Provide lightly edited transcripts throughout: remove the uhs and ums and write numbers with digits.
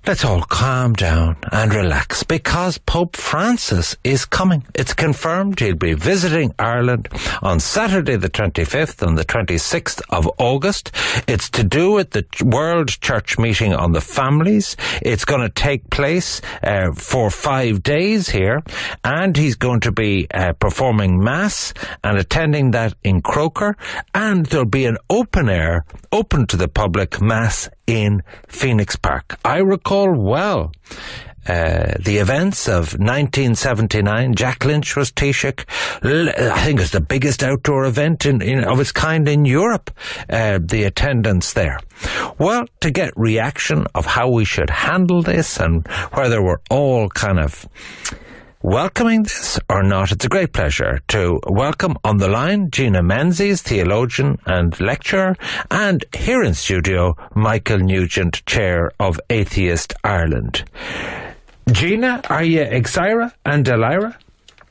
Let's all calm down and relax because Pope Francis is coming. It's confirmed he'll be visiting Ireland on Saturday the 25th and the 26th of August. It's to do with the World Church Meeting on the Families. It's going to take place for 5 days here, and he's going to be performing Mass and attending that in Croker, and there'll be an open to the public Mass in Phoenix Park. I recall well the events of 1979. Jack Lynch was Taoiseach. I think it's the biggest outdoor event of its kind in Europe, the attendance there. Well, to get reaction of how we should handle this and whether we're all kind of welcoming this or not, it's a great pleasure to welcome on the line Gina Menzies, theologian and lecturer, and here in studio Michael Nugent, chair of Atheist Ireland. Gina, are you exira and delira?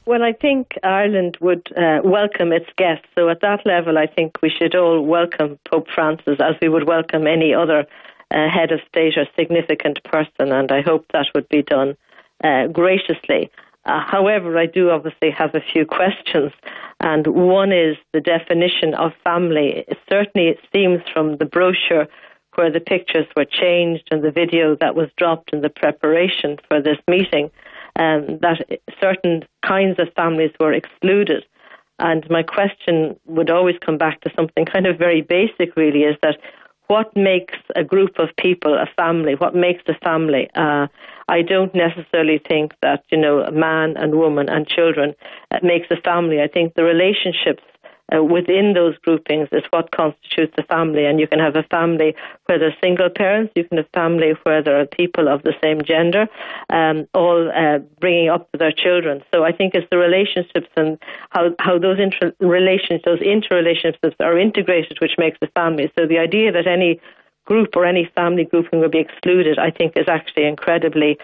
Well, I think Ireland would welcome its guests, so at that level I think we should all welcome Pope Francis as we would welcome any other head of state or significant person, and I hope that would be done graciously. However, I do obviously have a few questions, and one is the definition of family. Certainly it seems from the brochure where the pictures were changed and the video that was dropped in the preparation for this meeting, that certain kinds of families were excluded. And my question would always come back to something kind of very basic, really, is that what makes a group of people a family? What makes a family? I don't necessarily think that, a man and woman and children makes a family. I think the relationships within those groupings is what constitutes a family. And you can have a family where there's single parents, you can have a family where there are people of the same gender, all bringing up their children. So I think it's the relationships and how those interrelationships are integrated which makes a family. So the idea that any group or any family grouping will be excluded, I think, is actually incredibly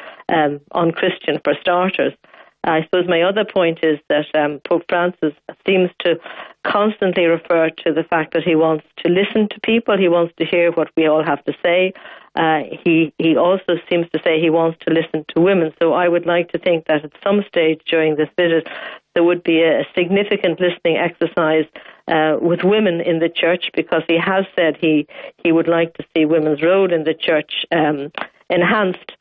unchristian for starters. I suppose my other point is that Pope Francis seems to constantly refer to the fact that he wants to listen to people, he wants to hear what we all have to say. He also seems to say he wants to listen to women. So I would like to think that at some stage during this visit there would be a significant listening exercise with women in the church, because he has said he would like to see women's role in the church enhanced.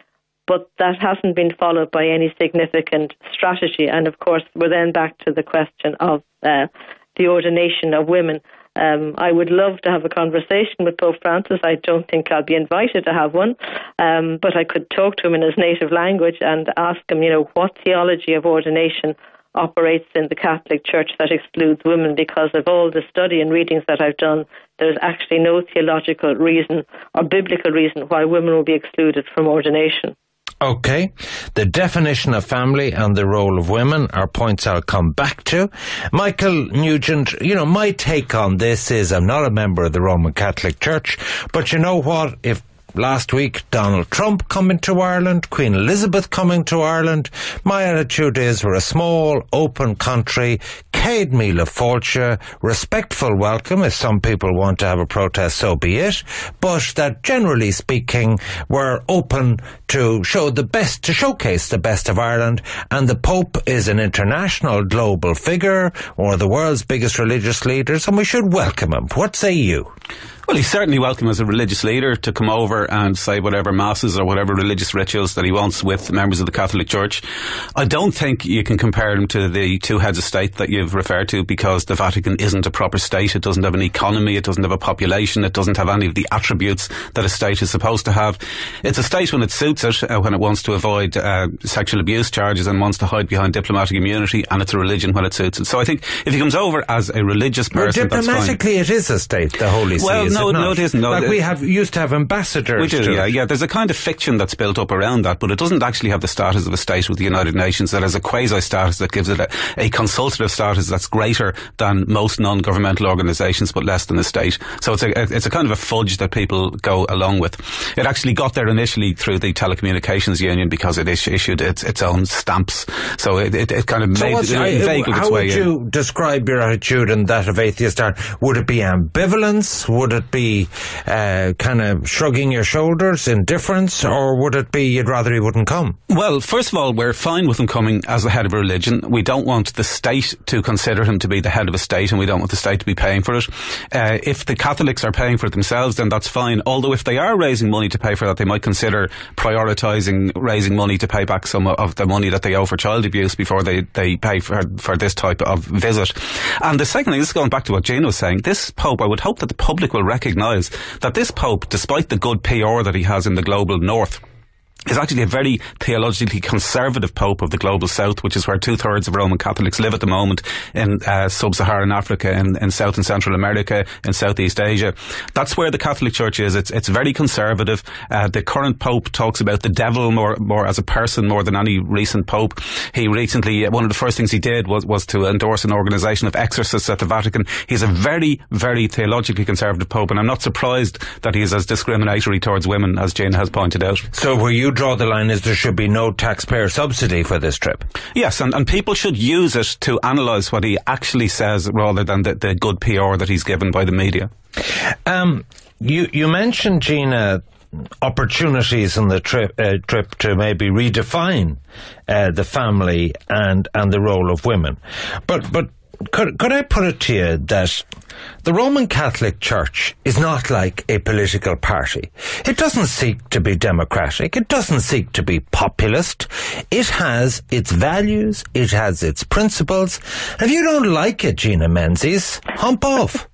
But that hasn't been followed by any significant strategy. And of course, we're then back to the question of the ordination of women. I would love to have a conversation with Pope Francis. I don't think I'll be invited to have one, but I could talk to him in his native language and ask him, what theology of ordination operates in the Catholic Church that excludes women, because of all the study and readings that I've done, there's actually no theological reason or biblical reason why women will be excluded from ordination. Okay, the definition of family and the role of women are points I'll come back to. Michael Nugent, my take on this is I'm not a member of the Roman Catholic Church, but you know what? If last week Donald Trump coming to Ireland, Queen Elizabeth coming to Ireland, my attitude is we're a small, open country, céad míle fáilte, respectful welcome. If some people want to have a protest, so be it, but that generally speaking we're open to showcase the best of Ireland, and the Pope is an international global figure, one of the world's biggest religious leaders, and we should welcome him. What say you? Well, he's certainly welcome as a religious leader to come over and say whatever masses or whatever religious rituals that he wants with members of the Catholic Church. I don't think you can compare him to the two heads of state that you've referred to, because the Vatican isn't a proper state. It doesn't have an economy. It doesn't have a population. It doesn't have any of the attributes that a state is supposed to have. It's a state when it suits it, when it wants to avoid sexual abuse charges and wants to hide behind diplomatic immunity, and it's a religion when it suits it. So I think if he comes over as a religious person, that's fine. Diplomatically it is a state, the Holy See. No, it isn't. No, like we used to have ambassadors. We do, yeah. There's a kind of fiction that's built up around that, but it doesn't actually have the status of a state with the United Nations. It has a quasi-status that gives it a consultative status that's greater than most non-governmental organisations, but less than the state. So it's a kind of a fudge that people go along with. It actually got there initially through the Telecommunications Union because it issued its own stamps. So it kind of inveigled its way in. How would you describe your attitude and that of Atheist Ireland? Would it be ambivalence? Would it it be kind of shrugging your shoulders, indifference, or would it be you'd rather he wouldn't come? Well, first of all, we're fine with him coming as the head of a religion. We don't want the state to consider him to be the head of a state, and we don't want the state to be paying for it. If the Catholics are paying for it themselves, then that's fine. Although if they are raising money to pay for that, they might consider prioritising raising money to pay back some of the money that they owe for child abuse before they pay for this type of visit. And the second thing, this is going back to what Jane was saying, this Pope, I would hope that the public will recognise that this Pope, despite the good PR that he has in the global north, is actually a very theologically conservative Pope of the global south, which is where 2/3 of Roman Catholics live at the moment in sub-Saharan Africa, in South and Central America, in Southeast Asia. That's where the Catholic Church is. It's very conservative. The current Pope talks about the devil more as a person more than any recent Pope. He recently, one of the first things he did was to endorse an organisation of exorcists at the Vatican. He's a very, very theologically conservative Pope, and I'm not surprised that he is as discriminatory towards women as Jane has pointed out. So where you draw the line is there should be no taxpayer subsidy for this trip. Yes, and people should use it to analyse what he actually says rather than the good PR that he's given by the media. You mentioned, Gina, opportunities in the trip to maybe redefine the family and the role of women. But could I put it to you that the Roman Catholic Church is not like a political party. It doesn't seek to be democratic. It doesn't seek to be populist. It has its values. It has its principles. If you don't like it, Gina Menzies, hump off.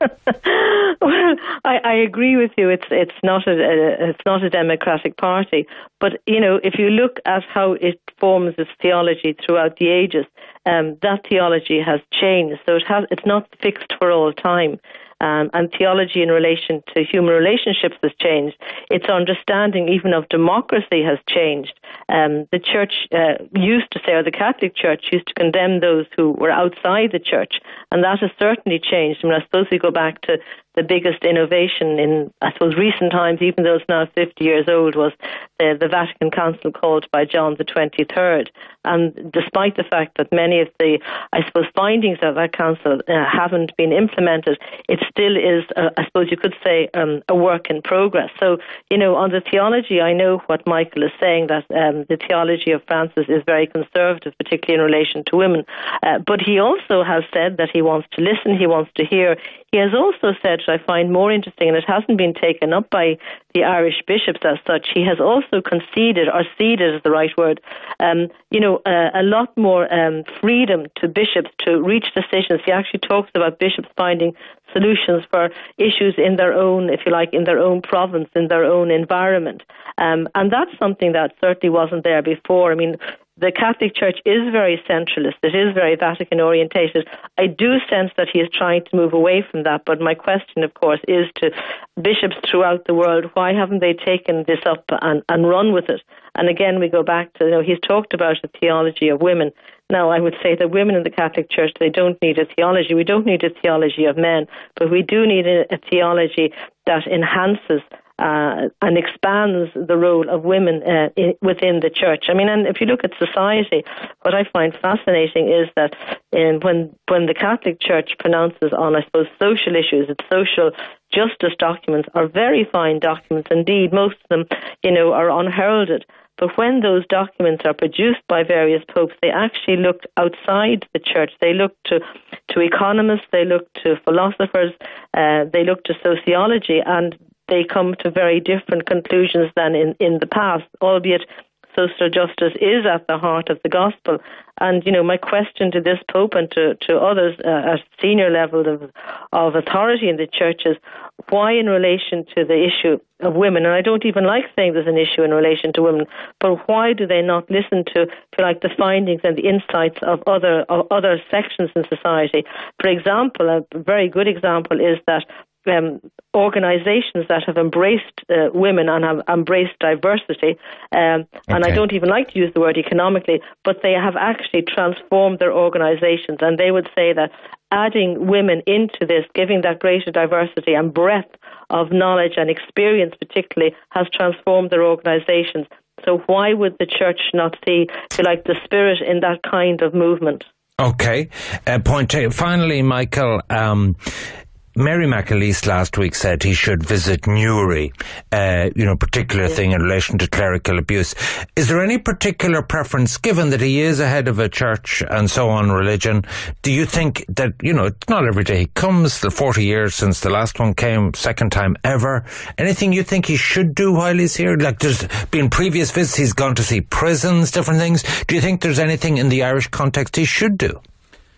Well, I agree with you. It's not a democratic party, but if you look at how it forms its theology throughout the ages, that theology has changed. So it's not fixed for all time. And theology in relation to human relationships has changed. Its understanding even of democracy has changed. The Church used to say, or the Catholic Church used to condemn those who were outside the Church, and that has certainly changed. I mean, I suppose we go back to the biggest innovation in, I suppose, recent times, even though it's now 50 years old, was the Vatican Council called by John the 23rd. And despite the fact that many of the, I suppose, findings of that council haven't been implemented, it still is, I suppose you could say, a work in progress. So, on the theology, I know what Michael is saying, that the theology of Francis is very conservative, particularly in relation to women. But he also has said that he wants to listen, he wants to hear. He has also said, which I find more interesting, and it hasn't been taken up by the Irish bishops as such, he has also conceded, or ceded is the right word, a lot more freedom to bishops to reach decisions. He actually talks about bishops finding solutions for issues in their own, if you like, in their own province, in their own environment. And that's something that certainly wasn't there before. I mean, the Catholic Church is very centralist. It is very Vatican orientated. I do sense that he is trying to move away from that. But my question, of course, is to bishops throughout the world, why haven't they taken this up and run with it? And again, we go back to, he's talked about the theology of women. Now, I would say that women in the Catholic Church, they don't need a theology. We don't need a theology of men, but we do need a theology that enhances and expands the role of women within the church. I mean, and if you look at society, what I find fascinating is that when the Catholic Church pronounces on, I suppose, social issues, its social justice documents are very fine documents indeed. Most of them, are unheralded. But when those documents are produced by various popes, they actually look outside the church. They look to economists, they look to philosophers, they look to sociology, and they come to very different conclusions than in the past, albeit social justice is at the heart of the gospel. And, my question to this Pope and to others at senior levels of authority in the church is, why in relation to the issue of women, and I don't even like saying there's an issue in relation to women, but why do they not listen to, if you like, the findings and the insights of other sections in society? For example, a very good example is that organizations that have embraced women and have embraced diversity, and I don't even like to use the word economically, but they have actually transformed their organizations, and they would say that adding women into this, giving that greater diversity and breadth of knowledge and experience particularly, has transformed their organizations. So why would the church not see, if you like, the spirit in that kind of movement? Okay. Point taken. Finally, Michael, Mary McAleese last week said he should visit Newry, particular thing in relation to clerical abuse. Is there any particular preference, given that he is a head of a church and so on, religion? Do you think that, it's not every day he comes, the 40 years since the last one came, second time ever. Anything you think he should do while he's here? Like, there's been previous visits, he's gone to see prisons, different things. Do you think there's anything in the Irish context he should do?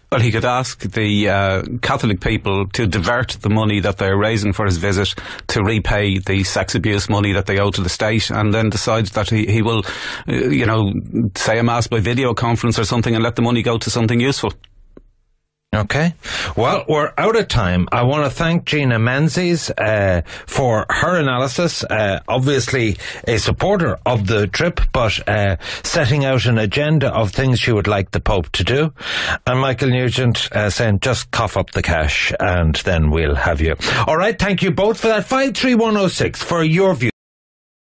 Well, he could ask the Catholic people to divert the money that they're raising for his visit to repay the sex abuse money that they owe to the state, and then decide that he will, say a mass by video conference or something and let the money go to something useful. Okay. Well, we're out of time. I want to thank Gina Menzies for her analysis. Obviously a supporter of the trip, but setting out an agenda of things she would like the Pope to do. And Michael Nugent saying, just cough up the cash and then we'll have you. All right. Thank you both for that. 53106 for your view.